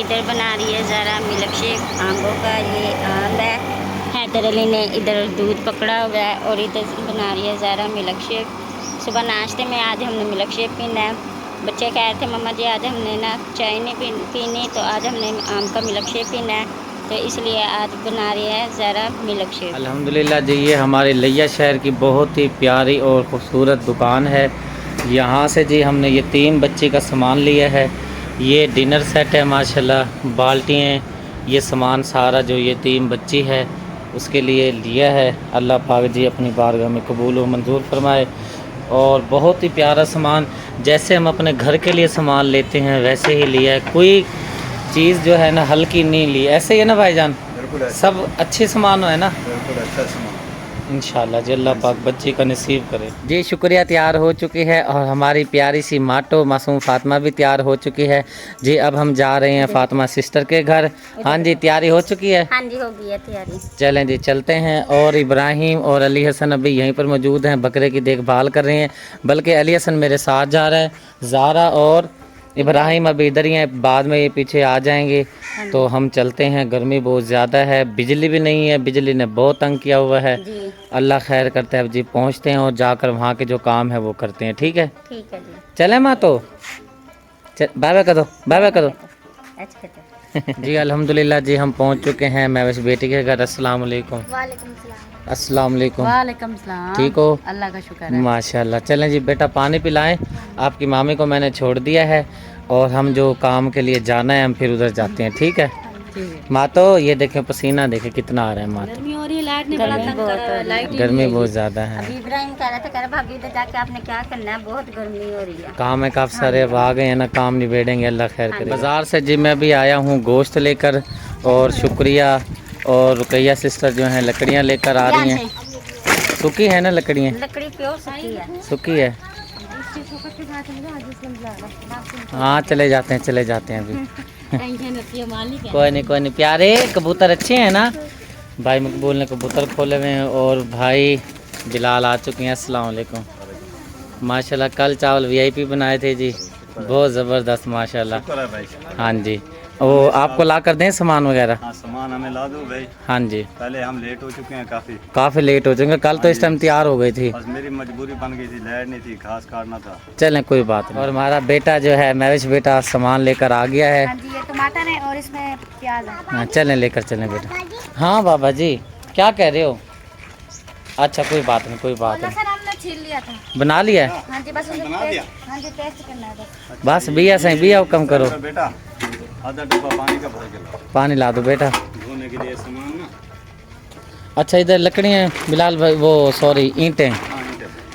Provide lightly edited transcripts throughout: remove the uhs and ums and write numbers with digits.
इधर बना रही है ज़रा मिल्क शेक आमों का। ये आम है, हैदर अली ने इधर दूध पकड़ा हुआ है और इधर बना रही है ज़रा मिल्क शेक। सुबह नाश्ते में आज हमने मिल्क शेक पीना है। बच्चे कह रहे थे मम्मा जी आज हमने ना चाय नहीं पीनी, तो आज हमने आम का मिल्क शेक पीना है, तो इसलिए आज बना रही है ज़रा मिल्क शेक। अल्हम्दुलिल्लाह जी, ये हमारे लिया शहर की बहुत ही प्यारी और ख़ूबसूरत दुकान है। यहाँ से जी हमने ये 3 बच्चे का सामान लिया है। ये डिनर सेट है माशाल्लाह, बाल्टियाँ, ये सामान सारा जो ये 3 बच्ची है उसके लिए लिया है। अल्लाह पाक जी अपनी बारगाह में कबूल व मंजूर फरमाए। और बहुत ही प्यारा सामान, जैसे हम अपने घर के लिए सामान लेते हैं वैसे ही लिया है। कोई चीज़ जो है ना हल्की नहीं ली, ऐसे ही है ना भाईजान? बिल्कुल सब अच्छे सामान है ना? बिल्कुल अच्छा सामान इंशाल्लाह जी, अल्लाह पाक बच्ची का नसीब करे जी। शुक्रिया, तैयार हो चुकी है और हमारी प्यारी सी माटो मासूम फातिमा भी तैयार हो चुकी है जी। अब हम जा रहे हैं फातिमा सिस्टर के घर। हाँ जी, तैयारी हो चुकी है? हाँ जी, हो गई है तैयारी। चलें जी, चलते हैं। और इब्राहिम और अली हसन अभी यहीं पर मौजूद हैं, बकरे की देखभाल कर रहे हैं। बल्कि अली हसन मेरे साथ जा रहा है, ज़ारा और इब्राहिम अभी इधर ही हैं, बाद में ये पीछे आ जाएंगे। तो हम चलते हैं, गर्मी बहुत ज़्यादा है, बिजली भी नहीं है, बिजली ने बहुत तंग किया हुआ है। अल्लाह खैर करते हैं। अब जी पहुँचते हैं और जाकर वहाँ के जो काम है वो करते हैं। ठीक है? ठीक है जी। चले माँ, तो बाय बाय कर दो, बाय बाय कर दो। अच्छा जी अल्हम्दुलिल्लाह जी, हम पहुँच चुके हैं महविश बेटी के घर। अस्सलाम वालेकुम। अस्सलाम वालेकुम। वालेकुम सलाम। ठीक हो? अल्लाह का शुक्र है। माशाल्लाह। चलें जी बेटा, पानी पिलाएं। आपकी मामी को मैंने छोड़ दिया है और हम जो काम के लिए जाना है हम फिर उधर जाते हैं। ठीक है माँ? तो ये देखें पसीना देखें कितना आ रहा है माँ। तो गर्मी हो रही है, लाइट ने बड़ा तंग करा है, लाइट ही गर्मी नहीं बहुत ज़्यादा है। अभी इब्राहिम कह रहा था, कह रहा भाभी इधर जाके आपने क्या करना है, बहुत गर्मी हो रही है। काम है काफ़ी सारे, अब आ गए हैं ना, काम निबेड़ेंगे अल्लाह खैर करे। बाज़ार से जी मैं भी आया हूँ गोश्त लेकर, और शुक्रिया और रुकैया सिस्टर जो हैं लकड़ियाँ लेकर आ रही हैं। सूखी है ना लकड़ियाँ? लकड़ी प्योर सूखी है। सूखी है? हाँ चले जाते हैं, चले जाते हैं अभी। कोई नहीं, कोई नहीं। प्यारे कबूतर अच्छे हैं ना? भाई मकबूल ने कबूतर खोले हुए हैं और भाई बिलाल आ चुके हैं। अस्सलाम वालेकुम। माशाल्लाह कल चावल वीआईपी बनाए थे जी, बहुत ज़बरदस्त माशाल्लाह। हाँ जी, वो आपको ला कर दें सामान वगैरह? हाँ सामान हमें ला दो भाई। हाँ जी, पहले हम लेट हो चुके हैं काफ़ी लेट हो चुके। कल तो इस टाइम तैयार हो गई थी, बस मेरी मजबूरी बन गई थी, लाइट नहीं थी, घास काटना था। चलें कोई बात नहीं। और हमारा बेटा जो है महविश बेटा सामान लेकर आ गया है। हाँ जी, ये टमाटर है और इसमें प्याज है। हाँ चलें, लेकर चलें बेटा। हाँ बाबा जी, क्या कह रहे हो? अच्छा कोई बात नहीं, कोई बात नहीं। सर हमने छील लिया था। बना लिया है? हाँ जी, बस बना दिया? हाँ जी, टेस्ट करना है बस। बस बिया सही, बिया कम करो। बेटा आधा डब्बा पानी का भर के ला, पानी ला दो बेटा। धोने के लिए सामान ना। अच्छा इधर लकड़ियाँ बिलाल भाई, वो सॉरी ईंटें, हाँ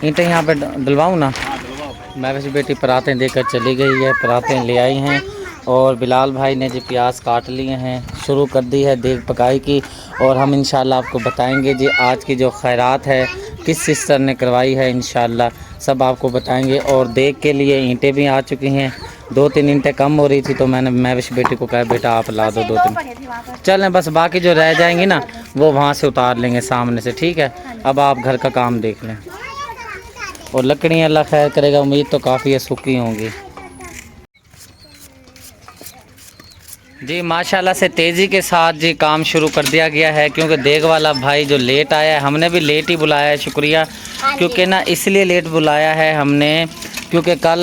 ईंटें यहाँ पे डलवाऊँ ना? हाँ डलवाओ भाई। मैं वैसे बेटी पराठें देकर चली गई है, पराठें ले आई हैं। और बिलाल भाई ने जी प्याज काट लिए हैं, शुरू कर दी है देग पकाई की। और हम इंशाल्लाह आपको बताएंगे जी आज की जो खैरात है किस सिस्टर ने करवाई है, इंशाल्लाह सब आपको बताएंगे। और देग के लिए ईंटें भी आ चुकी हैं, 2-3 ईंटें कम हो रही थी तो मैंने महविश बेटी को कहा बेटा आप ला दो 2-3। चलें बस, बाकी जो रह जाएंगी ना वो वहाँ से उतार लेंगे सामने से। ठीक है, अब आप घर का काम देख लें। और लकड़ियाँ अल्लाह खैर करेगा, उम्मीद तो काफ़ी है सूखी होंगी जी। माशाल्लाह से तेज़ी के साथ जी काम शुरू कर दिया गया है, क्योंकि देग वाला भाई जो लेट आया है, हमने भी लेट ही बुलाया है, शुक्रिया। क्योंकि ना इसलिए लेट बुलाया है हमने क्योंकि कल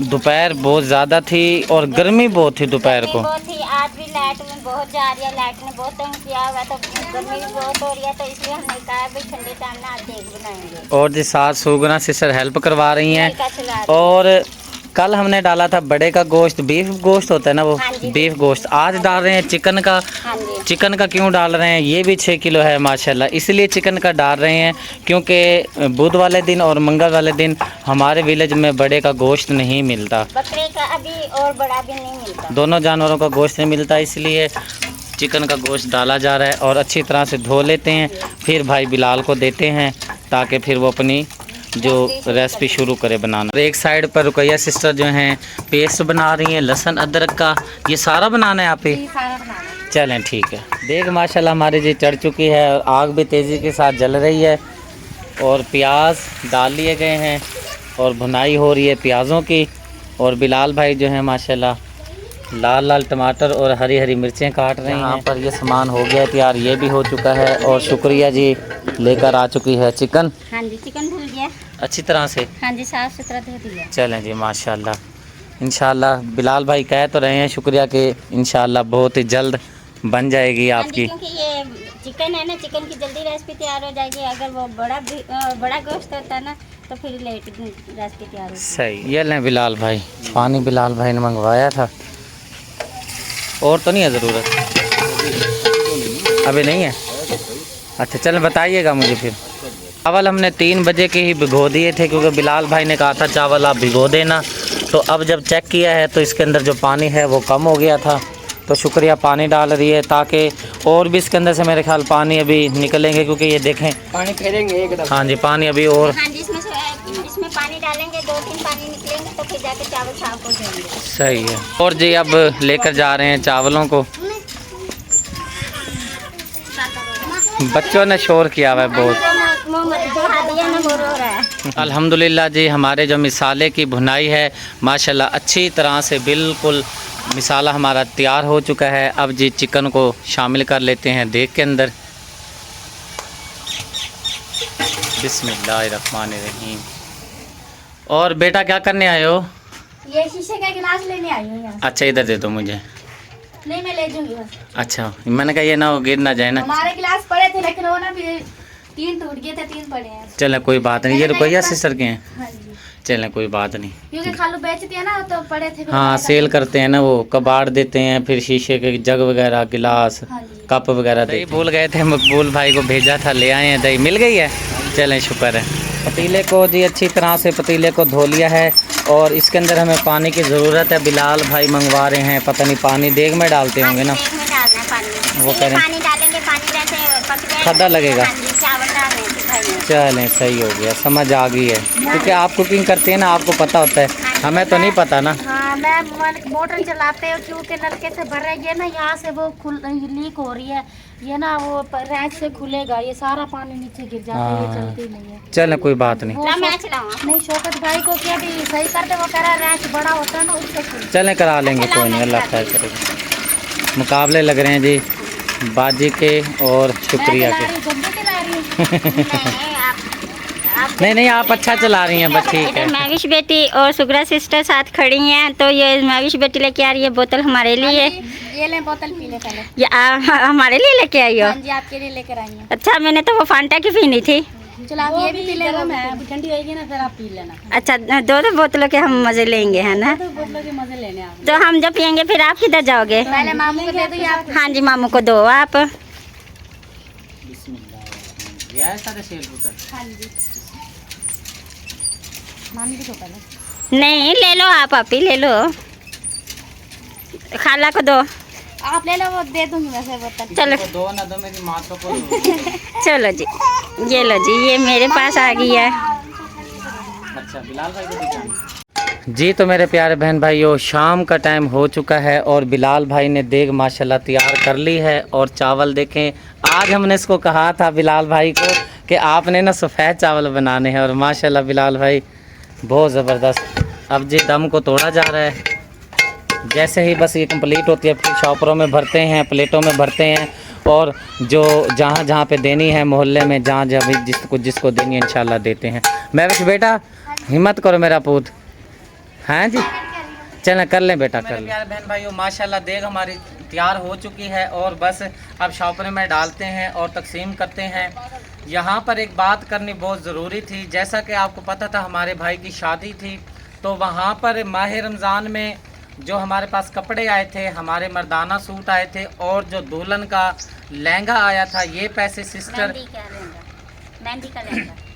दोपहर बहुत ज़्यादा थी और गर्मी बहुत थी दोपहर को। बहुत थी, आज भी लाइट में बहुत जा रही है, लाइट ने बहुत तंग किया हुआ, तो गर्मी भी बहुत हो रही है, तो इसलिए हमने कहा भाई ठंडे टाइम ना देग बनाएंगे। और जी साथ सुगना सिस्टर हेल्प करवा रही हैं। और कल हमने डाला था बड़े का गोश्त, बीफ गोश्त होता है ना वो, बीफ गोश्त। आज डाल रहे हैं चिकन का। चिकन का क्यों डाल रहे हैं? ये भी 6 किलो है माशाल्लाह, इसलिए चिकन का डाल रहे हैं क्योंकि बुध वाले दिन और मंगल वाले दिन हमारे विलेज में बड़े का गोश्त नहीं मिलता, बकरे का अभी और बड़ा भी नहीं मिलता, दोनों जानवरों का गोश्त नहीं मिलता, इसलिए चिकन का गोश्त डाला जा रहा है। और अच्छी तरह से धो लेते हैं, फिर भाई बिलाल को देते हैं ताकि फिर वो अपनी जो रेसिपी शुरू करे बनाना। एक साइड पर रुकैया सिस्टर जो हैं पेस्ट बना रही हैं लहसुन अदरक का। ये सारा बनाना है आप ही? चलें ठीक है। देख माशाल्लाह हमारी जी चढ़ चुकी है और आग भी तेज़ी के साथ जल रही है और प्याज डाल लिए गए हैं और भुनाई हो रही है प्याज़ों की। और बिलाल भाई जो है माशाल्लाह लाल लाल टमाटर और हरी हरी मिर्चें काट रहे हैं। यहाँ पर ये सामान हो गया तैयार, ये भी हो चुका है। और शुक्रिया जी लेकर आ चुकी है चिकन हाँ जी, चिकन धुल गया। अच्छी तरह से। हाँ जी, साफ सुथरा धो दिया। चलें जी माशाल्लाह। इंशाल्लाह बिलाल भाई कह तो रहे हैं शुक्रिया के इंशाल्लाह बहुत ही जल्द बन जाएगी हाँ जी, आपकी। क्योंकि ये चिकन है ना, चिकन की जल्दी रेसिपी तैयार हो जाएगी। अगर वो बड़ा गोश्त होता ना तो फिर लेट रेसिपी तैयार होती। सही। ये लें बिलाल भाई, पानी बिलाल भाई ने मंगवाया था। और तो नहीं है ज़रूरत? अभी नहीं है? अच्छा चल बताइएगा मुझे फिर। चावल हमने 3 बजे के ही भिगो दिए थे क्योंकि बिलाल भाई ने कहा था चावल आप भिगो देना। तो अब जब चेक किया है तो इसके अंदर जो पानी है वो कम हो गया था। तो शुक्रिया पानी डाल रही है ताकि और भी इसके अंदर से मेरे ख्याल पानी अभी निकलेंगे, क्योंकि ये देखें पानी फेरेंगे एकदम। हाँ जी पानी अभी और। हाँ जी, इसमें पानी डालेंगे, 2-3 पानी निकलेंगे तो फिर जाके चावल साफ हो जाएंगे। सही है। और जी अब लेकर जा रहे हैं चावलों को। बच्चों ने शोर किया हुआ है बहुत। अल्हम्दुलिल्लाह जी हमारे जो मिसाले की भुनाई है माशाल्लाह अच्छी तरह से बिल्कुल मिसाला हमारा तैयार हो चुका है। अब जी चिकन को शामिल कर लेते हैं देग के अंदर। बिस्मिल्लाहिर्रहमानिर्रहीम। और बेटा क्या करने आए हो? ये शीशे का गिलास लेने आई हूँ यहाँ। अच्छा इधर दे दो मुझे। नहीं मैं ले जाऊंगी बस। अच्छा मैंने कहा ये ना हो गिर ना जाए ना। हमारे गिलास पड़े थे लेकिन वो ना भी 3 टूट गए थे, 3 पड़े हैं। चलें कोई बात नहीं। ये रुपया सिस्टर के हैं? हाँ जी, चलें कोई बात नहीं। क्योंकि खालू बेचती है ना तो पड़े थे। हाँ सेल करते हैं ना वो, कबाड़ देते हैं फिर शीशे के जग वगैरह गिलास हाँ जी। कप वगैरह देते हैं। भूल गए थे, मकबूल भाई को भेजा था, ले आए हैं। दही मिल गई है? चलें शुक्र है। पतीले को जी अच्छी तरह से पतीले को धो लिया है और इसके अंदर हमें पानी की ज़रूरत है। बिलाल भाई मंगवा रहे हैं, पता नहीं पानी देग में डालते होंगे ना? देग में डालना है पानी। वो करें पानी डालेंगे, पानी जैसे पक जाए खड्डा लगेगा। हाँ जी, चावल डालने हैं भाई। चलें सही हो गया, समझ आ गई है। क्योंकि आप कुकिंग करते हैं ना, आपको पता होता है, हमें तो नहीं पता ना। हाँ मैं मोटर चलाते हैं क्योंकि नलके से भर रही है ना, यहाँ से वो लीक हो रही है। ये ना वो रैक से खुलेगा, ये सारा पानी नीचे गिर जाता है, ये चलती नहीं है। चलें कोई बात नहीं। मैं चलाऊँ? नहीं शौकत भाई को क्या भी सही कर दे, वो कह रहा रैक बड़ा होता है ना उससे खुल। चलें करा लेंगे, कोई नहीं, अल्लाह खैर करेगा। मुकाबले लग रहे हैं जी बाजी के और शुक्रिया के। नहीं आप अच्छा चला रही हैं, बस ठीक है। महविश बेटी और सुगरा सिस्टर साथ खड़ी हैं। तो ये महविश बेटी लेके आ रही है बोतल हमारे लिए। ये ले बोतल पी ले पहले। ये हमारे लिए लेके आई हो? हाँ जी आपके लिए लेकर आई हूँ। अच्छा मैंने तो वो फांटा की पीनी थी। चलो आप ये भी पी लेना, ठंडी होगी ना फिर आप पी लेना। अच्छा 2 बोतलों के हम मज़े लेंगे है ना? 2 बोतलों के मजे लेने आप। तो हम जब पियेंगे फिर आप किधर जाओगे? पहले मामू को दे दो या आप। हाँ जी मामू को दो आप। हाँ जी मामी को दो पहले। नहीं ले लो आप ही ले लो। खाला को दो। आप ले लो, वो दे दूंगी वैसे बोतल। चलो दो ना दो मेरी माँ को। चलो जी, ये लो जी, ये मेरे पास आ गई है। अच्छा बिलाल भाई को जी। तो मेरे प्यारे बहन भाइयों शाम का टाइम हो चुका है और बिलाल भाई ने देग माशाल्लाह तैयार कर ली है। और चावल देखें, आज हमने इसको कहा था बिलाल भाई को कि आपने ना सफ़ेद चावल बनाने हैं और माशाल्लाह बिलाल भाई बहुत ज़बरदस्त। अब जी दम को तोड़ा जा रहा है। जैसे ही बस ये कंप्लीट होती है फिर शॉपरों में भरते हैं, प्लेटों में भरते हैं और जो जहाँ पे देनी है मोहल्ले में जहाँ जिसको देनी है इंशाल्लाह देते हैं। मैं बस बेटा हिम्मत करो मेरा पूत। हाँ जी चलें कर लें बेटा, कर लें। प्यारे बहन भाइयों माशाल्लाह देग हमारी तैयार हो चुकी है और बस अब शॉपर में डालते हैं और तकसीम करते हैं। यहाँ पर एक बात करनी बहुत ज़रूरी थी। जैसा कि आपको पता था हमारे भाई की शादी थी, तो वहाँ पर माह रमज़ान में जो हमारे पास कपड़े आए थे, हमारे मर्दाना सूट आए थे और जो दुल्हन का लहंगा आया था, ये पैसे सिस्टर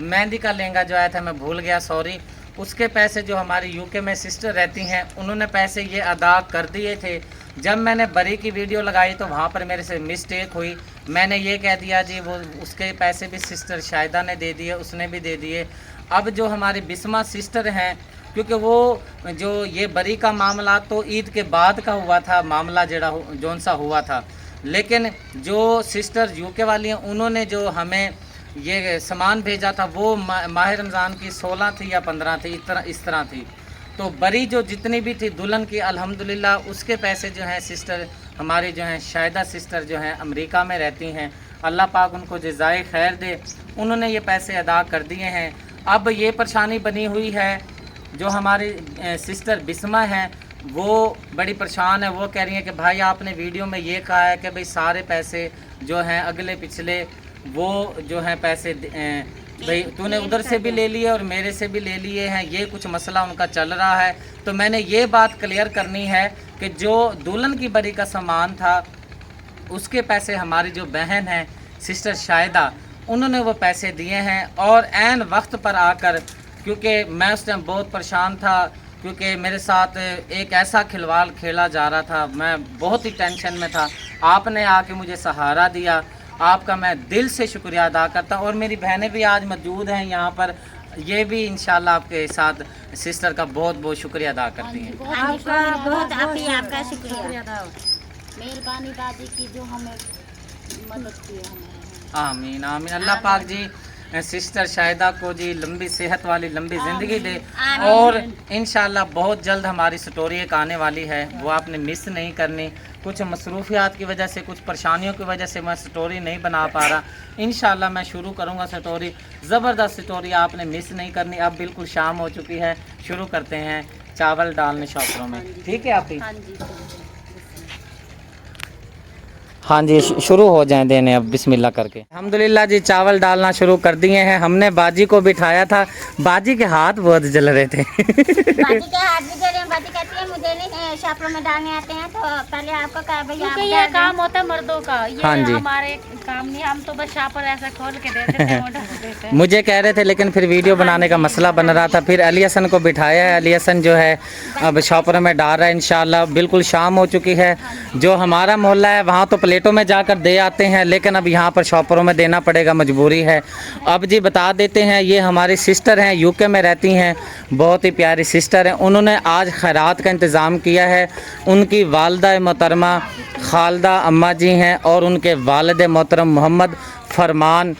मेहंदी का लहंगा जो आया था, मैं भूल गया सॉरी, उसके पैसे जो हमारी यूके में सिस्टर रहती हैं उन्होंने पैसे ये अदा कर दिए थे। जब मैंने बरी की वीडियो लगाई तो वहाँ पर मेरे से मिस्टेक हुई, मैंने ये कह दिया जी वो उसके पैसे भी सिस्टर शाहिदा ने दे दिए, उसने भी दे दिए। अब जो हमारी बिस्मा सिस्टर हैं, क्योंकि वो जो ये बरी का मामला तो ईद के बाद का हुआ था मामला जौन सा हुआ था, लेकिन जो सिस्टर यूके वाली हैं उन्होंने जो हमें ये सामान भेजा था वो माह रमज़ान की 16 थी या 15 थी, इस तरह थी। तो बड़ी जो जितनी भी थी दुल्हन की अल्हम्दुलिल्लाह उसके पैसे जो हैं सिस्टर हमारी जो हैं शाहिदा सिस्टर जो हैं अमेरिका में रहती हैं, अल्लाह पाक उनको जज़ाए खैर दे, उन्होंने ये पैसे अदा कर दिए हैं। अब ये परेशानी बनी हुई है, जो हमारी सिस्टर बिस्मा हैं वो बड़ी परेशान है। वो कह रही हैं कि भाई आपने वीडियो में ये कहा है कि भाई सारे पैसे जो हैं अगले पिछले वो जो हैं पैसे भाई तूने उधर से भी ले लिए और मेरे से भी ले लिए हैं, ये कुछ मसला उनका चल रहा है। तो मैंने ये बात क्लियर करनी है कि जो दुल्हन की बरी का सामान था उसके पैसे हमारी जो बहन है सिस्टर शाहिदा उन्होंने वो पैसे दिए हैं। और ऐन वक्त पर आकर, क्योंकि मैं उस टाइम बहुत परेशान था, क्योंकि मेरे साथ एक ऐसा खिलवाड़ खेला जा रहा था, मैं बहुत ही टेंशन में था, आपने आके मुझे सहारा दिया, आपका मैं दिल से शुक्रिया अदा करता हूँ। और मेरी बहनें भी आज मौजूद हैं यहाँ पर, ये भी इंशाल्लाह आपके साथ सिस्टर का बहुत बहुत शुक्रिया अदा करती हैं। आपका बहुत आपका शुक्रिया, मेहरबानी दादी की जो हमें मदद की है हमें। आमीन आमीन। अल्लाह पाक जी सिस्टर शाहिदा को जी लंबी सेहत वाली लंबी ज़िंदगी दे, और इंशाल्लाह बहुत जल्द हमारी स्टोरी एक आने वाली है, वो आपने मिस नहीं करनी। कुछ मसरूफियात की वजह से, कुछ परेशानियों की वजह से मैं स्टोरी नहीं बना पा रहा, इंशाल्लाह मैं शुरू करूँगा स्टोरी, ज़बरदस्त स्टोरी आपने मिस नहीं करनी। अब बिल्कुल शाम हो चुकी है, शुरू करते हैं चावल डालने शॉपरों में, ठीक है आप ही? हाँ जी शुरू हो जाएं देने अब बिस्मिल्लाह करके। अल्हम्दुलिल्लाह जी चावल डालना शुरू कर दिए हैं। हमने बाजी को बिठाया था, बाजी के हाथ बहुत जल रहे थे। बाजी के हाथ भी जल रहे हैं। बाजी कहती है मुझे नहीं शॉपरों में डालने आते हैं, तो पहले आपको कहा भाई क्योंकि ये काम होता है मर्दों का, ये हाँ जी। हमारे काम नहीं, हम तो बस शापर ऐसा खोल के दे देते हैं और डाल देते हैं। मुझे कह रहे थे लेकिन फिर वीडियो बनाने का मसला बन रहा था, फिर अली हसन को बिठाया है, अली हसन जो है अब शॉपरों में डाल रहा है। इंशाल्लाह बिल्कुल शाम हो चुकी है। जो हमारा मोहल्ला है वहाँ तो प्लेटों में जाकर दे आते हैं, लेकिन अब यहाँ पर शॉपरों में देना पड़ेगा, मजबूरी है। अब जी बता देते हैं, ये हमारी सिस्टर हैं, यूके में रहती हैं, बहुत ही प्यारी सिस्टर हैं। उन्होंने आज खैरात का इंतज़ाम किया है। उनकी वालदा मोहतरमा खालदा अम्मा जी हैं और उनके वालिद मोहतरम मोहम्मद फरमान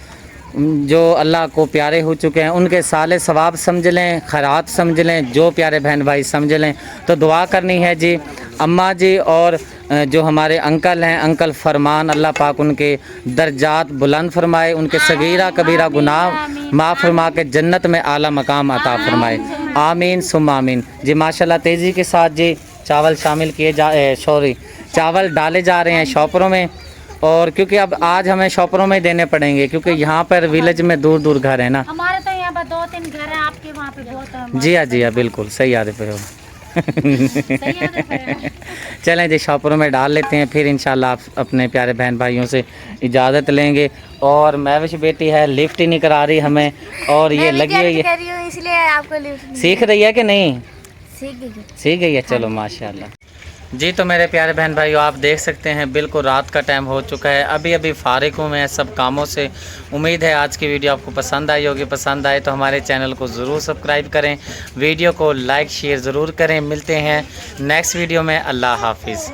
जो अल्लाह को प्यारे हो चुके हैं, उनके साले सवाब समझ लें, खैरात समझ लें, जो प्यारे बहन भाई समझ लें। तो दुआ करनी है जी अम्मा जी और जो हमारे अंकल हैं अंकल फरमान, अल्लाह पाक उनके दर्जात बुलंद फरमाए, उनके सगीरा कबीरा गुनाह माफ़ फरमा के जन्नत में आला मकाम अता फरमाए। आमीन सुम्मा आमीन। जी माशाल्लाह तेज़ी के साथ जी चावल शामिल किए चावल डाले जा रहे हैं शॉपरों में। और क्योंकि अब आज हमें शॉपरों में देने पड़ेंगे, क्योंकि यहाँ पर विलेज में दूर दूर घर है ना। हमारे तो यहाँ पर 2-3 घर है, आपके वहाँ पे बहुत है। जी हाँ बिल्कुल सही याद पे हो। चलें जी शॉपरों में डाल लेते हैं, फिर इंशाल्लाह आप अपने प्यारे बहन भाइयों से इजाज़त लेंगे। और महविश बेटी है, लिफ्ट ही नहीं करा रही हमें, और ये लगी हुई है, इसलिए आपको लिफ्ट सीख रही है कि नहीं? सीख गई है, चलो माशाल्लाह। जी तो मेरे प्यारे बहन भाइयों आप देख सकते हैं बिल्कुल रात का टाइम हो चुका है, अभी अभी फ़ारिग हूँ मैं सब कामों से। उम्मीद है आज की वीडियो आपको पसंद आई होगी, पसंद आए तो हमारे चैनल को ज़रूर सब्सक्राइब करें, वीडियो को लाइक शेयर ज़रूर करें। मिलते हैं नेक्स्ट वीडियो में। अल्लाह हाफिज़।